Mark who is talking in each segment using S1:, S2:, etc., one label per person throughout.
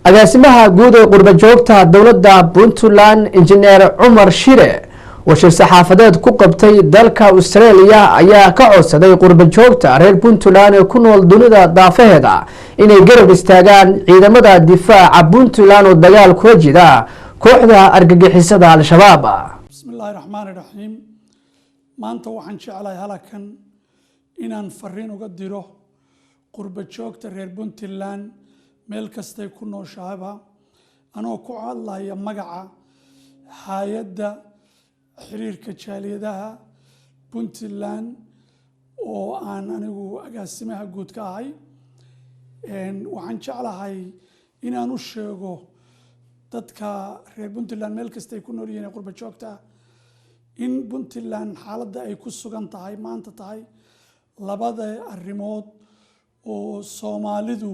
S1: agaasimaha guud ee qurba joogta dowladda Puntland injineer Cumar Shire oo shir saxaafadeed ku qabtay dalka Australia ayaa ka codsaday qurba joogta reer Puntland ee ku nool dunida daafaheeda inay garab istaagaan ciidamada difaaca Puntland oo dagaal ku jira kooxda argagixisada Al-Shabaab.
S2: Bismillahir Rahmanir Rahim. Maanta waxaan jeclahay halkan inaan fariin uga diro qurba joogta reer Puntland meel kastay ku nooshaaba anoo ku hadlaya magaca hay'adda xiriirka jaaliyadaha Puntland oo aan anigu agaasimaha guud ka ahay waxaan jeclahay inaan u sheego dadka reer Puntland meel kastay ku nool yihiin qurba joogta in Puntland xaaladda ay ku sugan tahay maanta tahay labada arrimood oo Soomaalidu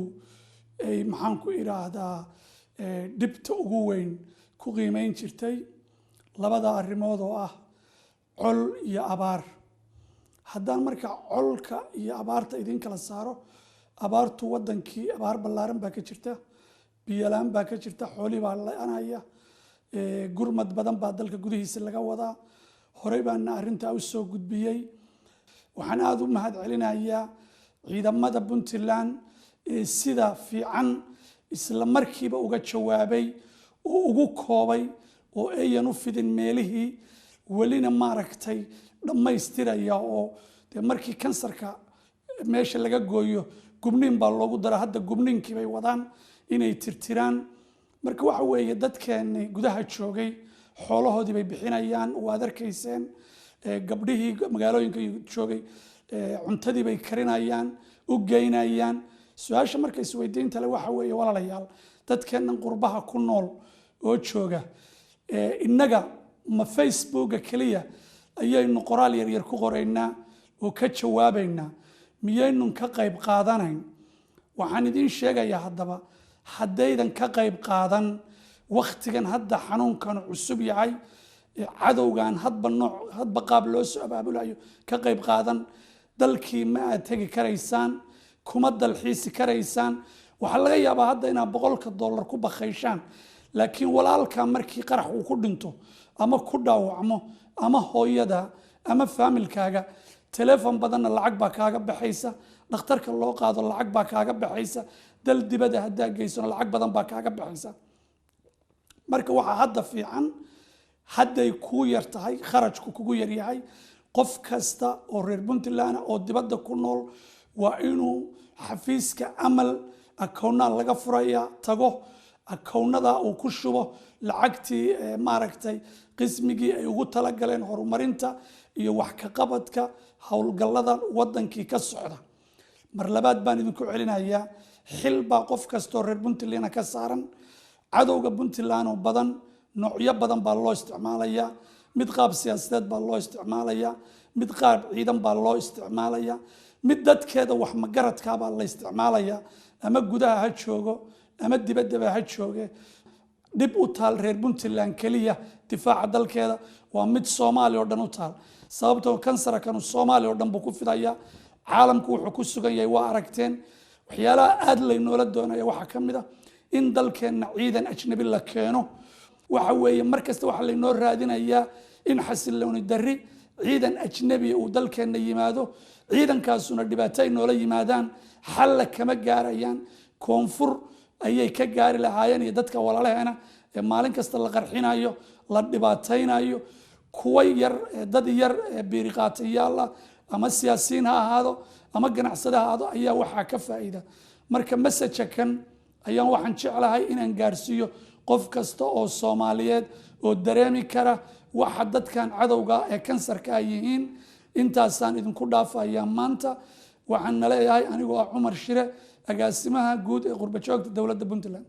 S2: ay maxaan ku iraahdaa dibta ugu weyn ku qiimeyn jirtay labada arrimood oo ah col iyo abaar haddaan marka colka iyo abaarta idin kala saaro abaartu wadankii abaar ballaaran baa ka jirta biyo la'aan baa ka jirta xooli baa la'aanaya gurmad badan baa dalka gudihiisa laga wadaa horey baan arrinta u soo gudbiyay waxaan aad u mahad celinayaa ciidamada Puntland sida fiican isla markiiba uga jawaabay oo ugu koobay oo ayan u fidin meelihii walina maaragtay dhamaystiraya oo markii kansarka meesha laga gooyo gubniin baa loogu dara hadda gubniinkii bay wadaan inay tirtiraan marka waxa weeye dadkeena gudaha joogay xoolahoodii bay bixinayaan waad arkayseen gabdhihii magaalooyinka joogay cuntadii bay karinayaan u geynayaan su'aasha markay isweydiinta leh waxa weeye walaalayaal dadkeena qurbaha ku nool oo jooga innaga ma Facebook kaliya ayaynu qoraal yar yar ku qoraynaa oo ka jawaabaynaa miyaynu ka qayb qaadanayn waxaan idin sheegayaa haddaba haddaydan ka qayb qaadan waqtigan hadda xanuunkan cusub yahay cadowgan hadba qaab loo soo abaabulayo ka qayb qaadan dalkii ma aad tagi karaysaan kuma dalxiisi karaysaan waxa laga yaabaa hadda inaad $100 ku bakhayshaan laakiin walaalka markii qarax uu ku dhinto ama ku dhaawacmo ama hooyada ama familkaaga telefoon badan lacag baa kaaga baxaysa dhakhtarka loo qaado lacag baa kaaga baxaysa dal dibadda hadda geyso lacag badan baa kaaga baxaysa marka waxa hadda fiican hadday ku yar tahay kharashku kugu yar yahay qof kasta oo reer Puntland oo dibadda ku nool waa inuu xafiiska amal akoonna laga furaya tago akoonnada uu ku shubo lacagtii maaragtay qismigii ay ugu tala galeen horumarinta iyo wax ka qabadka hawlgallada wadankii ka socda mar labaad baan idinku celinayaa xil baa qof kasta oo reer Puntland ka saaran cadowga Puntland oo badan noocyo badan baa loo isticmaalayaa mid qaab siyaasadeed baa loo isticmaalayaa mid qaab ciidan baa loo isticmaalayaa mid dadkeeda wax magaradka baa la isticmaalayaa ama gudaha ha joogo ama dibadda ha jooge dib u taal reer Puntland kaliya difaaca dalkeeda waa mid Soomaali oo dhan u taal sababtoo kansarkan Soomaali oo dhan buu ku fidayaa caalamku wuxuu ku sugan yahay waa aragteen waxyaalaha aad la inoola doonayo waxa kamid ah in dalkeena ciidan ajnabi la keeno waxa weeye markasta waxa la inoo raadinayaa in xasilooni darri ciidan ajnabi uu dalkeena yimaado ciidankaasuna dhibaato ay noola yimaadaan xal kama gaarayaan koonfur ayay ka gaari lahaayeen iyo dadka walaalaheena maalin kasta la qarxinayo la dhibaataynayo kuwa yar dad yar biiriqaatayaal ama siyaasiyiin ha ahaado ama ganacsade ha ahaado ayaa waxa ka faa'iida marka message-kan ayaan waxaan jeclahay inaan gaarsiiyo qof kasta oo Soomaaliyeed oo dareemi kara waxa dadkan cadowga ee kansarka ay yihiin intaasaan idinku dhaafayaa maanta waxaan leeyahay anigoo Cumar Shire agaasimaha guud ee qurba joogta dowladda Puntland.